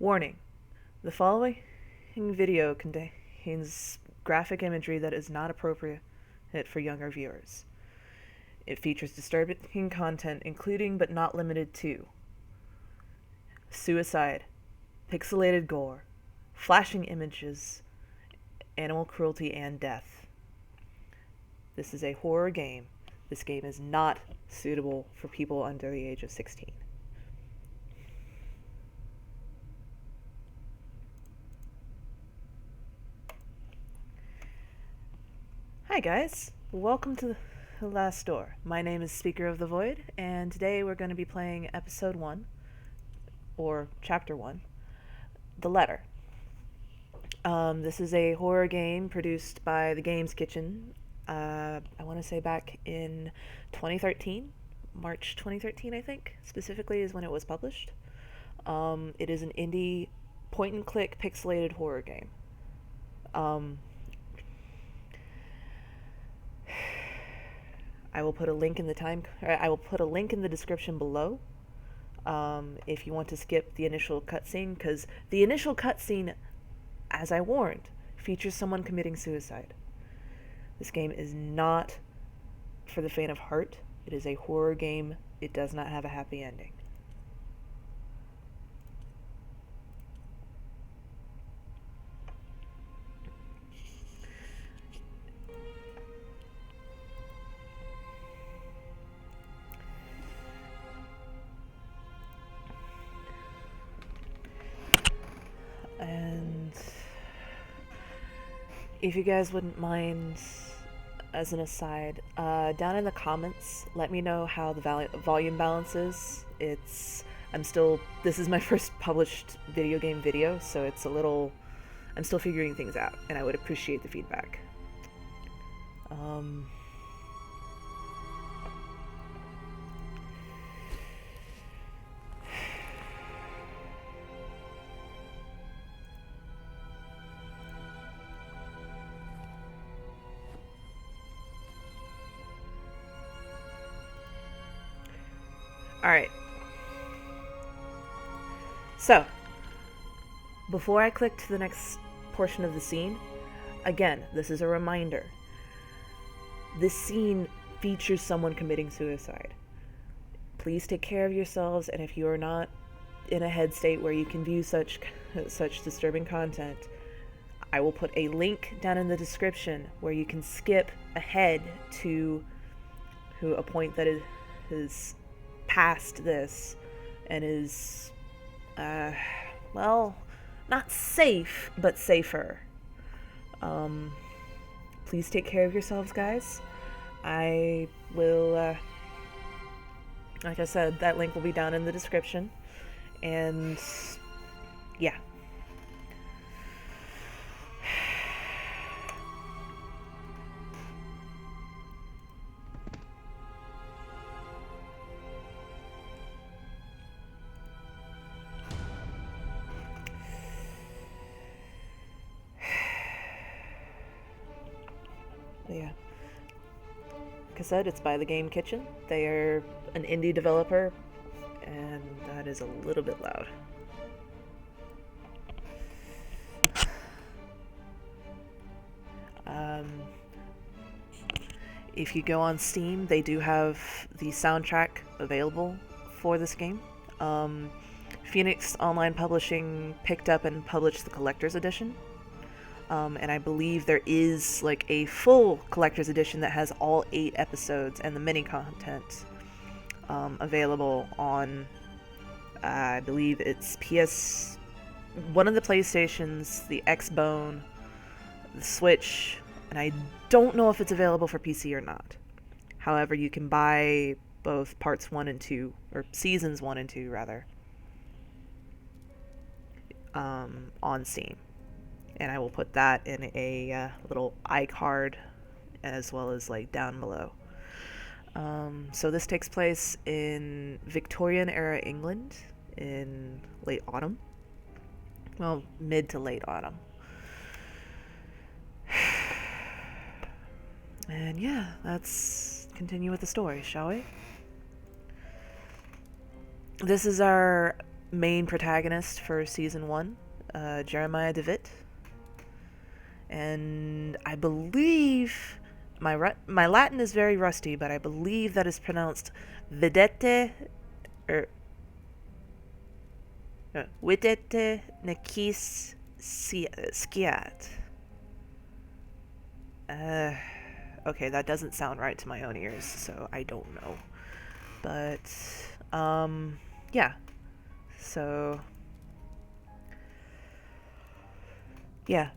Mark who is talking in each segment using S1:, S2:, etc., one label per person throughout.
S1: Warning: the following video contains graphic imagery that is not appropriate for younger viewers. It features disturbing content including but not limited to suicide, pixelated gore, flashing images, animal cruelty, and death. This is a horror game. This game is not suitable for people under the age of 16. Hi guys, welcome to The Last Door. My name is Speaker of the Void, and today we're going to be playing Episode 1, or Chapter 1, The Letter. This is a horror game produced by the Games Kitchen, I want to say back in 2013, March 2013 I think, specifically is when it was published. It is an indie point-and-click pixelated horror game. I will put a link in the description below if you want to skip the initial cutscene, because the initial cutscene, as I warned, features someone committing suicide. This game is not for the faint of heart. It is a horror game. It does not have a happy ending. And if you guys wouldn't mind, as an aside, down in the comments, let me know how the volume balance is. This is my first published video game video, so I'm still figuring things out, and I would appreciate the feedback. Alright. So, before I click to the next portion of the scene, again, this is a reminder. This scene features someone committing suicide. Please take care of yourselves, and if you are not in a head state where you can view such disturbing content, I will put a link down in the description where you can skip ahead to a point that is past this and is, well, not safe, but safer. Please take care of yourselves, guys. I will, like I said, that link will be down in the description, and yeah. Yeah. Like I said, it's by the Game Kitchen. They are an indie developer, and that is a little bit loud. If you go on Steam, they do have the soundtrack available for this game. Phoenix Online Publishing picked up and published the collector's edition. And I believe there is like a full collector's edition that has all 8 episodes and the mini content available on, I believe it's one of the PlayStations, the Xbone, the Switch, and I don't know if it's available for PC or not. However, you can buy both parts 1 and 2, or seasons 1 and 2 rather, on Steam. And I will put that in a little iCard as well as like down below. So this takes place in Victorian era England in late autumn. Well, mid to late autumn. And yeah, let's continue with the story, shall we? This is our main protagonist for season 1, Jeremiah DeWitt. And I believe my Latin is very rusty, but I believe that is pronounced videte or videte nequis sciat. Okay, that doesn't sound right to my own ears, so I don't know. But yeah. So yeah.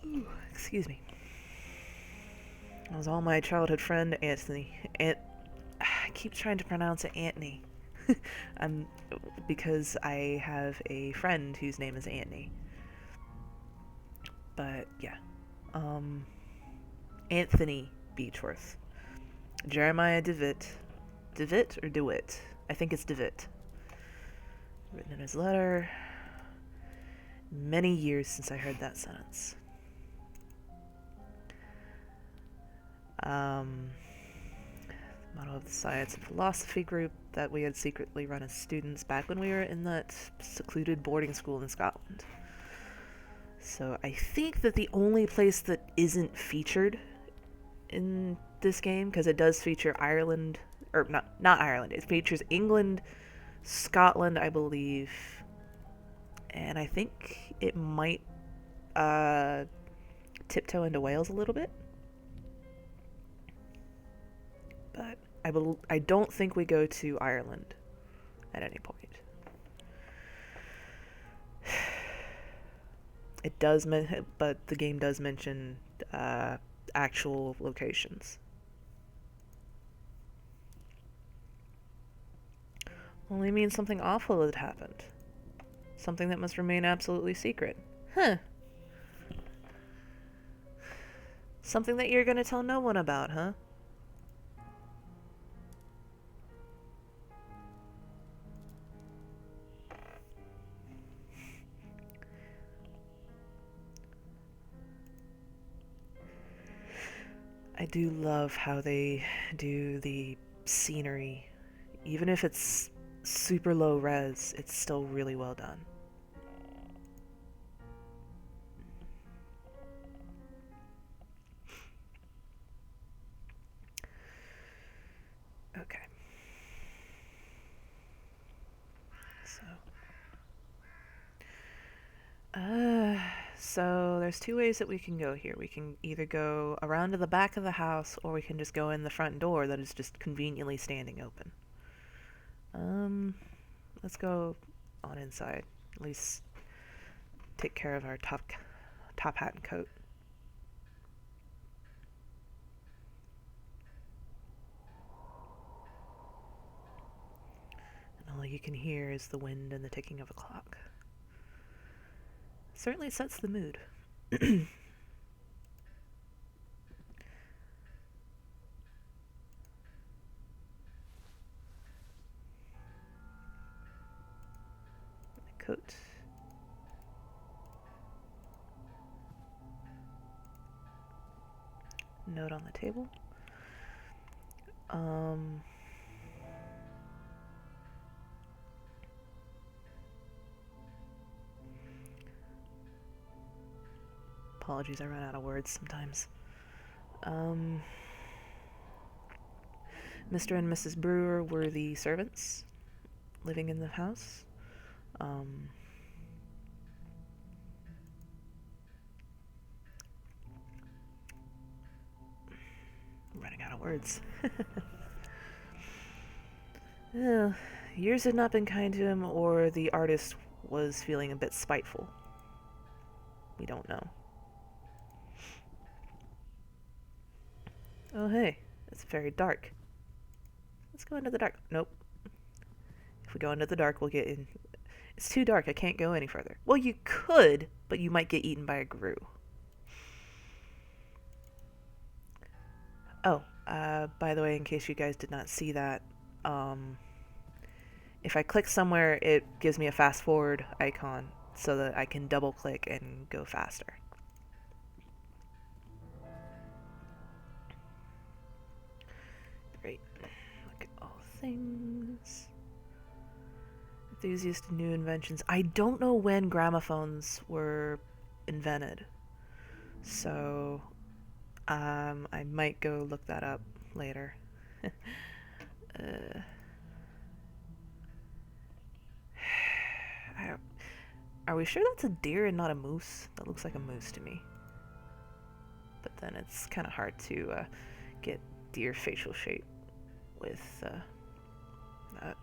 S1: Ooh, excuse me. That was all my childhood friend Anthony. I keep trying to pronounce it Antony. Because I have a friend whose name is Antony. But yeah. Anthony Beechworth. Jeremiah DeWitt. DeWitt or DeWitt? I think it's DeWitt. Written in his letter. Many years since I heard that sentence. Motto of the Science and Philosophy group that we had secretly run as students back when we were in that secluded boarding school in Scotland. So I think that the only place that isn't featured in this game, because it does feature Ireland, or not Ireland, it features England, Scotland, I believe, and I think it might tiptoe into Wales a little bit. But I don't think we go to Ireland at any point. It does, but the game does mention actual locations. Only means something awful had happened. Something that must remain absolutely secret. Huh. Something that you're gonna tell no one about, huh? I do love how they do the scenery. Even if it's super low res, it's still really well done. Okay. So there's two ways that we can go here. We can either go around to the back of the house, or we can just go in the front door that is just conveniently standing open. Let's go on inside. At least take care of our top hat and coat. And all you can hear is the wind and the ticking of a clock. Certainly sets the mood. Coat. Note on the table. Apologies, I run out of words sometimes. Mr. and Mrs. Brewer were the servants living in the house. Running out of words. Yeah, years had not been kind to him, or the artist was feeling a bit spiteful. We don't know. Oh hey, it's very dark. Let's go into the dark. Nope. If we go into the dark, we'll get in. It's too dark, I can't go any further. Well, you could, but you might get eaten by a grue. Oh, by the way, in case you guys did not see that, if I click somewhere, it gives me a fast forward icon so that I can double click and go faster. Great. Look at all things. Enthusiast in new inventions. I don't know when gramophones were invented, so I might go look that up later. uh, are we sure that's a deer and not a moose? That looks like a moose to me. But then it's kind of hard to get deer facial shape with that.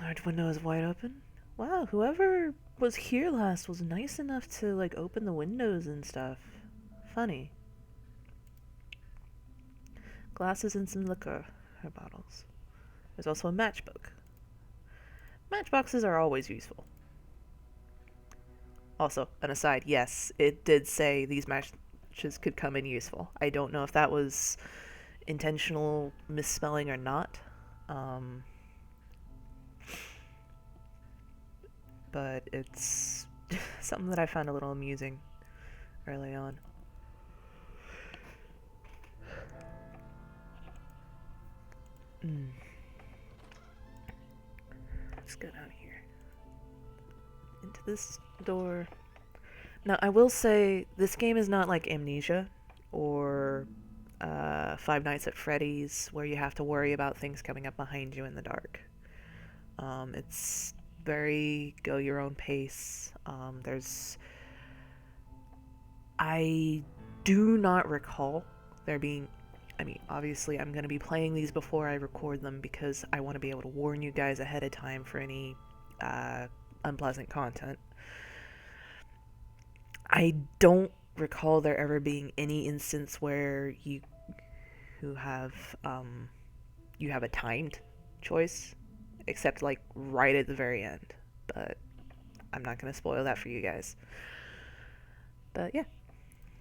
S1: Large window is wide open. Wow, whoever was here last was nice enough to like open the windows and stuff. Funny. Glasses and some liquor bottles. There's also a matchbook. Matchboxes are always useful. Also, an aside, yes, it did say these matches could come in useful. I don't know if that was intentional misspelling or not. But it's something that I found a little amusing early on. Let's go down here. Into this door. Now, I will say, this game is not like Amnesia or Five Nights at Freddy's, where you have to worry about things coming up behind you in the dark. It's very go your own pace. I do not recall there being... I mean, obviously, I'm going to be playing these before I record them because I want to be able to warn you guys ahead of time for any unpleasant content. I don't recall there ever being any instance where you have a timed choice, except like right at the very end. But I'm not going to spoil that for you guys. But yeah,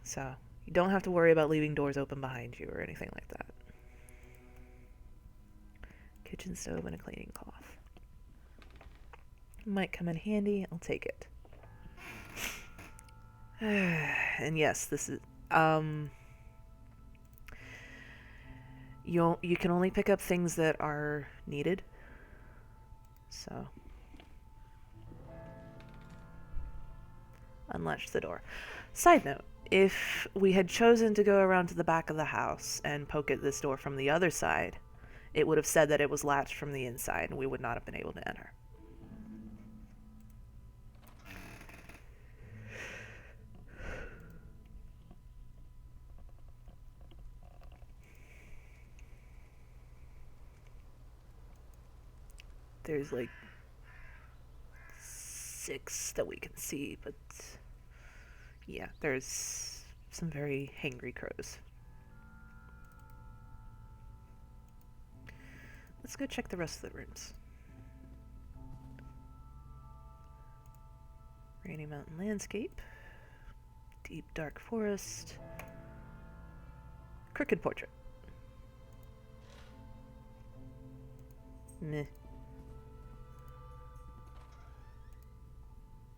S1: so you don't have to worry about leaving doors open behind you or anything like that. Kitchen stove and a cleaning cloth. Might come in handy. I'll take it. And yes, this is you can only pick up things that are needed. So unlatch the door. Side note, if we had chosen to go around to the back of the house and poke at this door from the other side, it would have said that it was latched from the inside and we would not have been able to enter. There's like 6 that we can see, but yeah, there's some very hangry crows. Let's go check the rest of the rooms. Rainy mountain landscape. Deep dark forest. Crooked portrait. Meh.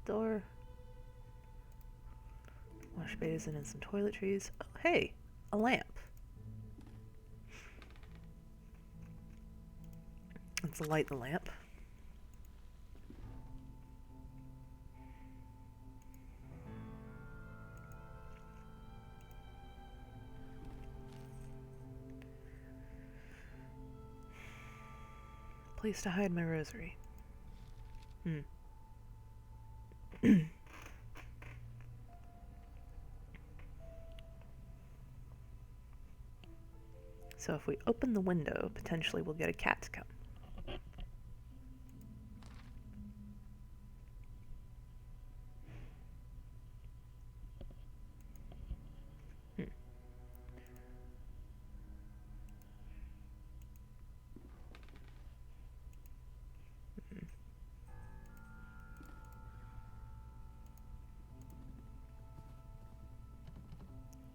S1: Door. Wash basin and some toiletries. Oh, hey, a lamp. Let's light the lamp. Place to hide my rosary. So if we open the window, potentially we'll get a cat to come.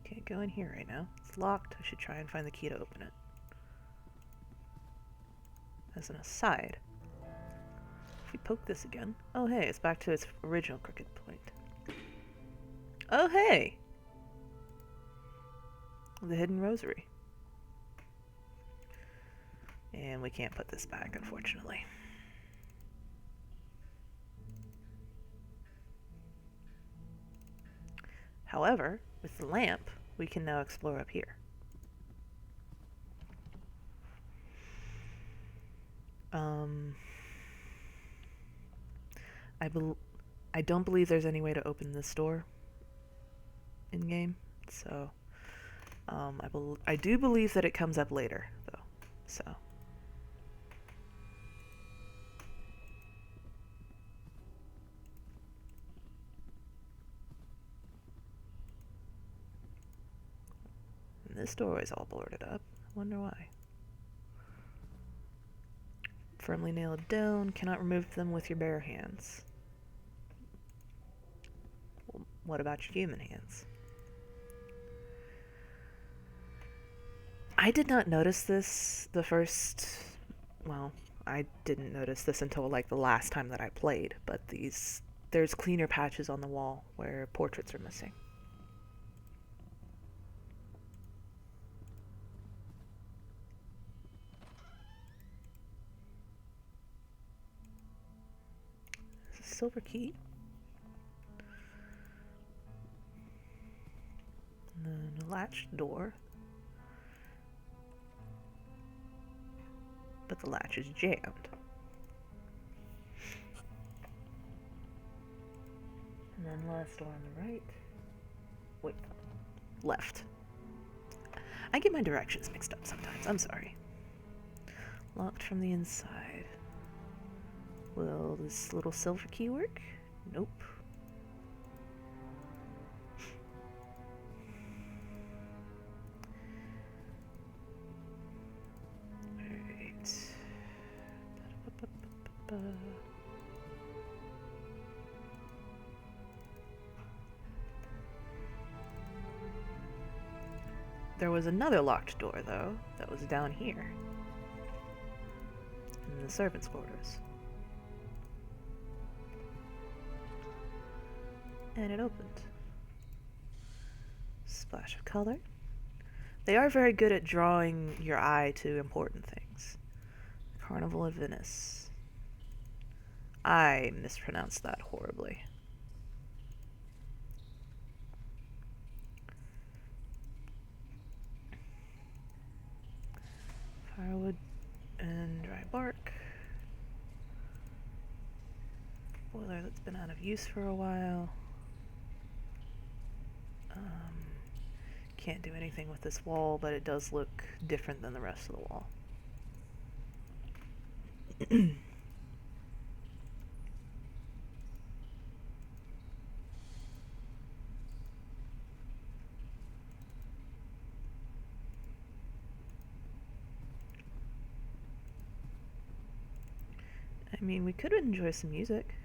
S1: Can't go in here right now. It's locked. I should try and find the key to open it. As an aside, if we poke this again... Oh, hey, it's back to its original crooked point. Oh, hey! The hidden rosary. And we can't put this back, unfortunately. However, with the lamp, we can now explore up here. I don't believe there's any way to open this door in game, so I do believe that it comes up later, though. So. And this door is all boarded up. I wonder why. Firmly nailed down. Cannot remove them with your bare hands. Well, what about your human hands? I did not notice this the first... Well, I didn't notice this until like the last time that I played, but there's cleaner patches on the wall where portraits are missing. Is a silver key? And then a latched door. But the latch is jammed. And then last door on the right. Wait. Left. I get my directions mixed up sometimes. I'm sorry. Locked from the inside. Will this little silver key work? Nope. There was another locked door, though, that was down here. In the servants' quarters. And it opened. Splash of color. They are very good at drawing your eye to important things. Carnival of Venice. I mispronounced that horribly. Firewood and dry bark. Boiler that's been out of use for a while. Can't do anything with this wall, but it does look different than the rest of the wall. I mean, we could enjoy some music.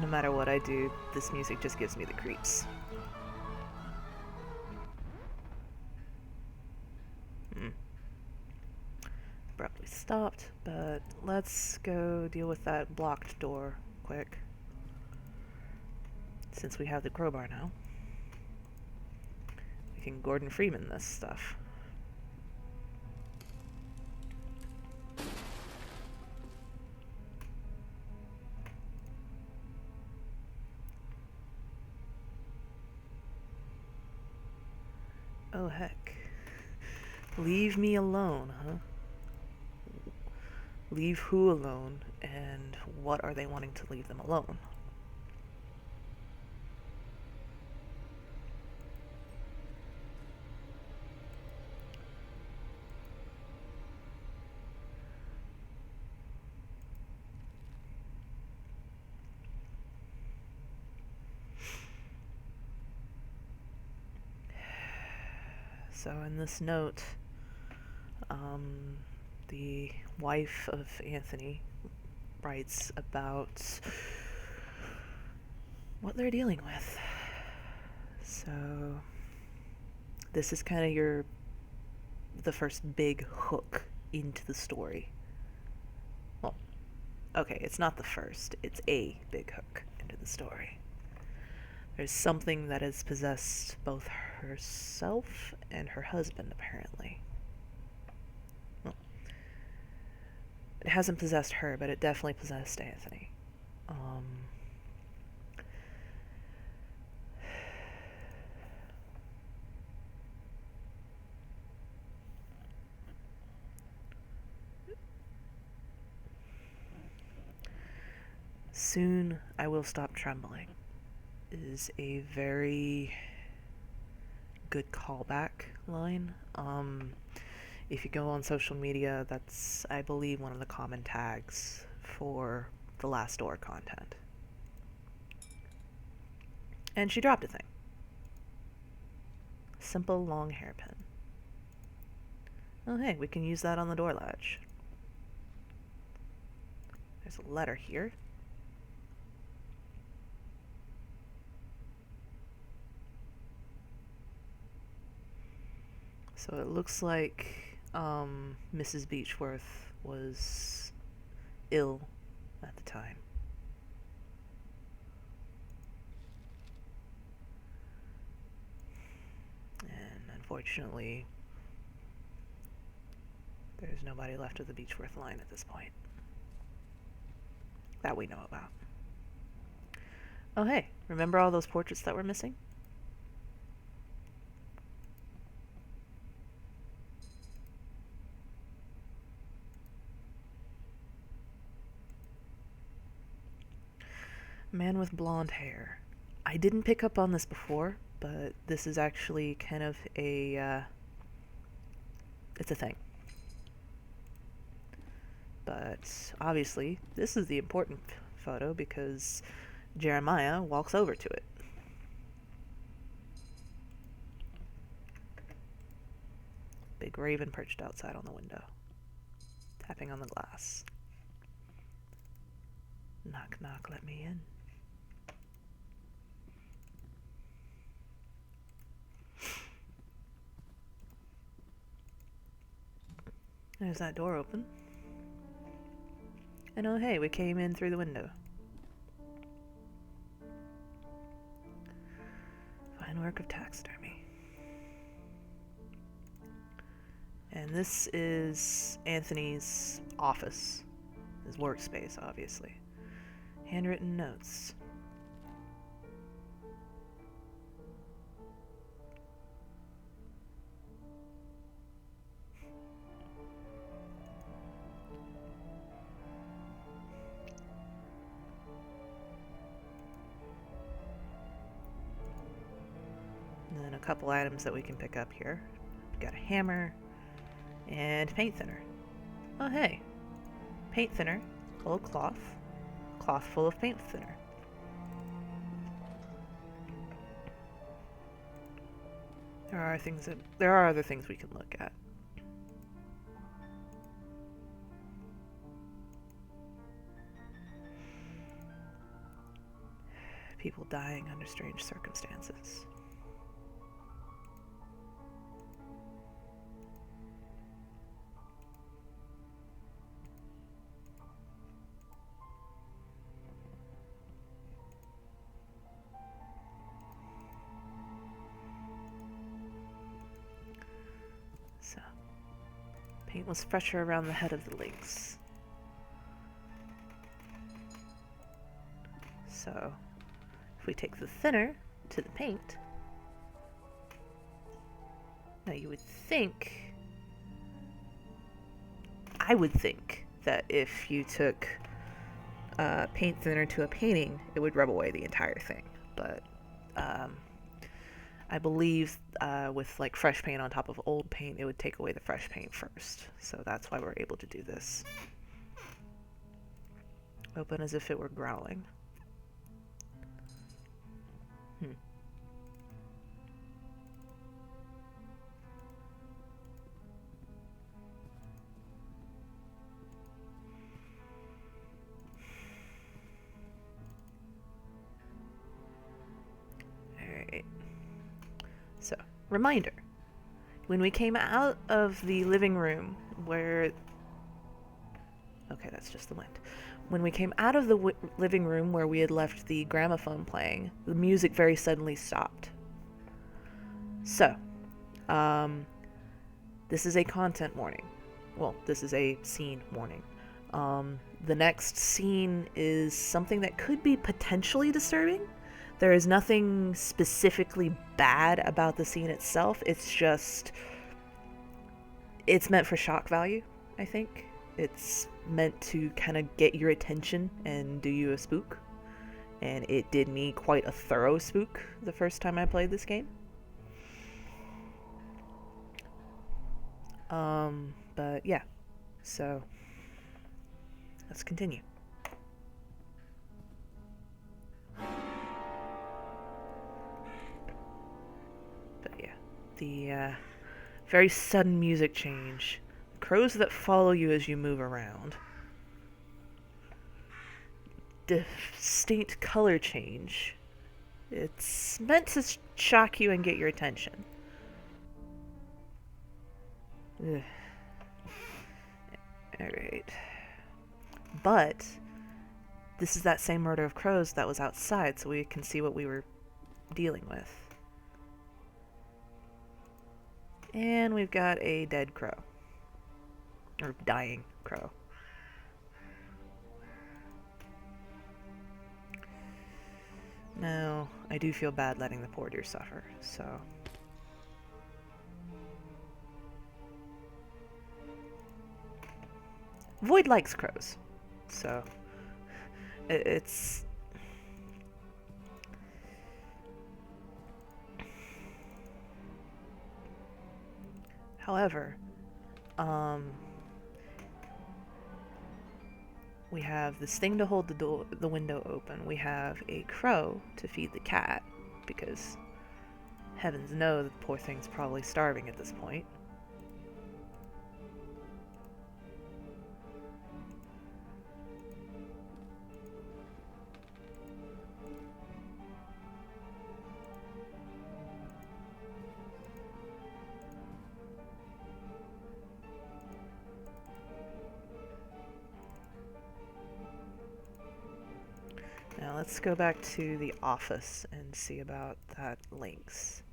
S1: No matter what I do, this music just gives me the creeps. Abruptly stopped, but let's go deal with that blocked door quick. Since we have the crowbar now. We can Gordon Freeman this stuff. Oh heck. Leave me alone, huh? Leave who alone, and what are they wanting to leave them alone? So in this note, the wife of Anthony writes about what they're dealing with. So this is kind of your the first big hook into the story. Well, okay, it's not the first, it's a big hook into the story. There's something that has possessed both herself and her husband, apparently. Well, it hasn't possessed her, but it definitely possessed Anthony. Soon I will stop trembling is a very good callback line. If you go on social media, that's, I believe, one of the common tags for the Last Door content. And she dropped a thing. Simple long hairpin. Oh hey, we can use that on the door latch. There's a letter here. So it looks like Mrs. Beechworth was ill at the time. And unfortunately, there's nobody left of the Beechworth line at this point. That we know about. Oh hey, remember all those portraits that were missing? Man with blonde hair. I didn't pick up on this before, but this is actually kind of a, it's a thing. But obviously, this is the important photo because Jeremiah walks over to it. Big raven perched outside on the window, tapping on the glass. Knock, knock, let me in. There's that door open. And oh hey, we came in through the window. Fine work of taxidermy. And this is Anthony's office. His workspace, obviously. Handwritten notes. And then a couple items that we can pick up here. We've got a hammer and paint thinner. Oh hey, paint thinner, old cloth, cloth full of paint thinner. There are other things we can look at. People dying under strange circumstances. So, paint was fresher around the head of the lynx. So, if we take the thinner to the paint, now you would think, I would think that if you took paint thinner to a painting, it would rub away the entire thing. But I believe with like fresh paint on top of old paint, it would take away the fresh paint first. So that's why we're able to do this. Open as if it were growling. Alright. So, reminder. When we came out of the living room where... Okay, that's just the wind. When we came out of the living room where we had left the gramophone playing, the music very suddenly stopped. So, this is a content warning. Well, this is a scene warning. The next scene is something that could be potentially disturbing. There is nothing specifically bad about the scene itself. It's just... It's meant for shock value, I think. It's meant to kind of get your attention and do you a spook. And it did me quite a thorough spook the first time I played this game. But yeah. So, let's continue. But yeah, the very sudden music change. Crows that follow you as you move around. Distinct color change. It's meant to shock you and get your attention. Ugh. Alright. But this is that same murder of crows that was outside, so we can see what we were dealing with. And we've got a dead crow. Or dying crow. Now, I do feel bad letting the poor deer suffer, so... Void likes crows, so... It's... However, we have this thing to hold the window open. We have a crow to feed the cat, because heavens know that the poor thing's probably starving at this point. Now let's go back to the office and see about that Lynx.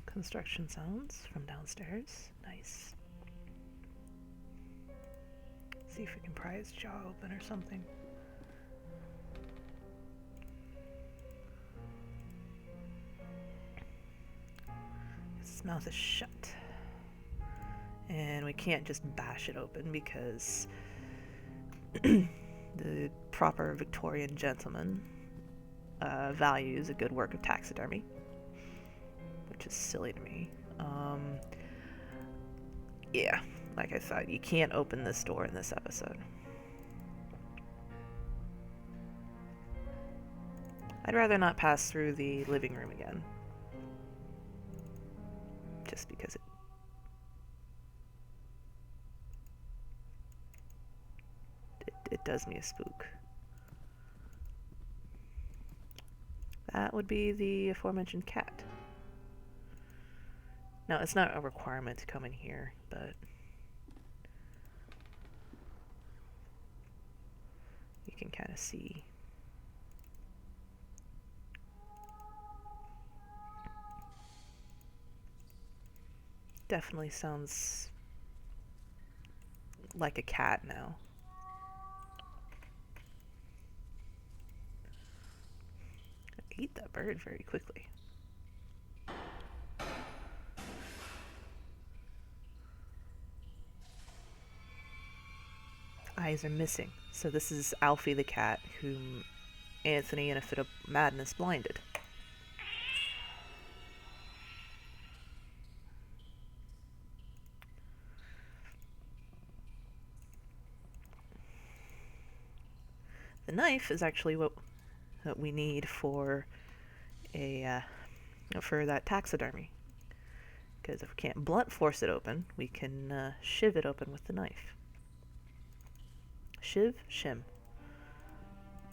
S1: Construction sounds from downstairs. Nice. See if we can pry his jaw open or something. His mouth is shut. And we can't just bash it open because the proper Victorian gentleman values a good work of taxidermy, which is silly to me. Yeah, like I said, you can't open this door in this episode. I'd rather not pass through the living room again, just because it does me a spook. That would be the aforementioned cat. Now, it's not a requirement to come in here, but you can kind of see. Definitely sounds like a cat now. I ate that bird very quickly. Eyes are missing. So this is Alfie the cat, whom Anthony, in a fit of madness, blinded. The knife is actually what we need for for that taxidermy. Because if we can't blunt force it open, we can shiv it open with the knife. Shiv? Shim.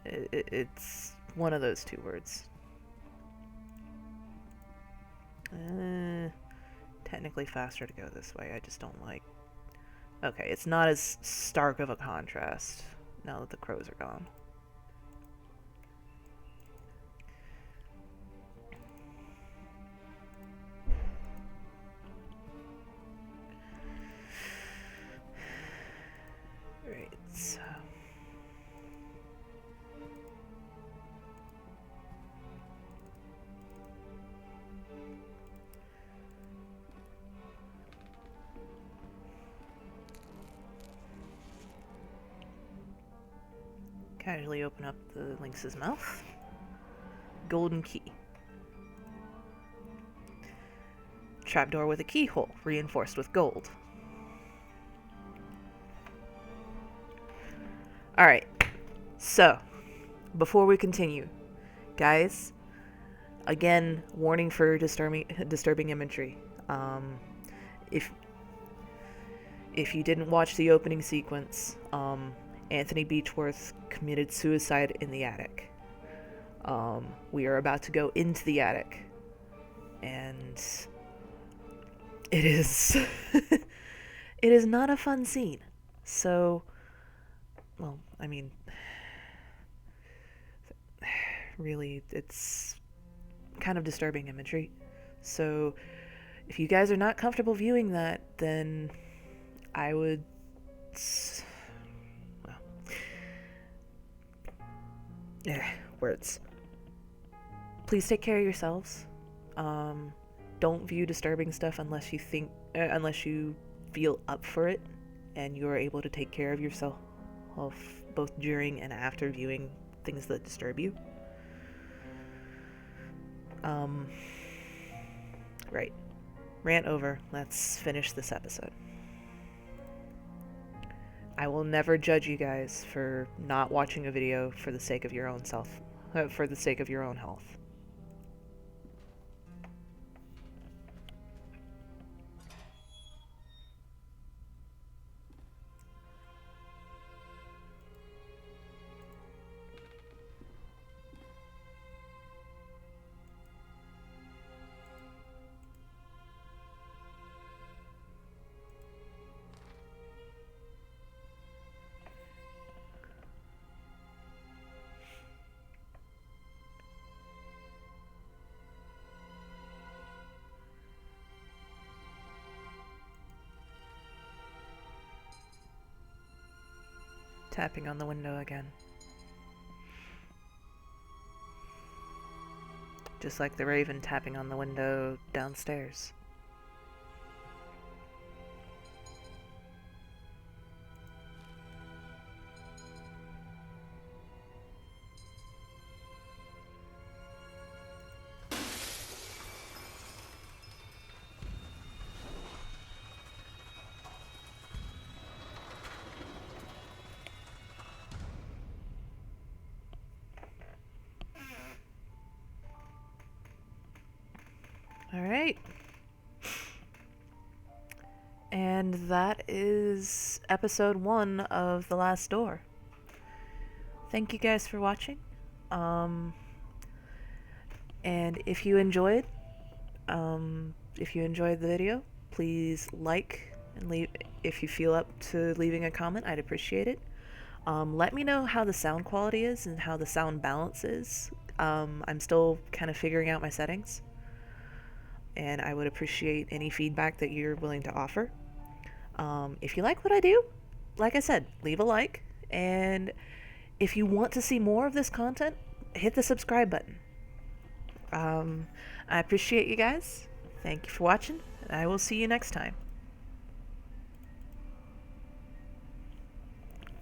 S1: It's one of those two words. Technically faster to go this way. I just don't like... Okay, it's not as stark of a contrast now that the crows are gone. Right, so... Casually open up the lynx's mouth. Golden key. Trapdoor with a keyhole, reinforced with gold. Alright, so, before we continue, guys, again, warning for disturbing imagery. If you didn't watch the opening sequence, Anthony Beechworth committed suicide in the attic. We are about to go into the attic, and it is it is not a fun scene. So, well, I mean, really, it's kind of disturbing imagery. So, if you guys are not comfortable viewing that, then I would... words. Please take care of yourselves. Don't view disturbing stuff unless you feel up for it and you are able to take care of yourself both during and after viewing things that disturb you. Right. Rant over. Let's finish this episode. I will never judge you guys for not watching a video for the sake of your own for the sake of your own health. Tapping on the window again. Just like the raven tapping on the window downstairs. Alright. And that is episode 1 of The Last Door. Thank you guys for watching. And if you enjoyed the video, please like and leave if you feel up to leaving a comment. I'd appreciate it. Let me know how the sound quality is and how the sound balance is. I'm still kind of figuring out my settings, and I would appreciate any feedback that you're willing to offer. If you like what I do, like I said, leave a like, and if you want to see more of this content, hit the subscribe button. I appreciate you guys. Thank you for watching, and I will see you next time.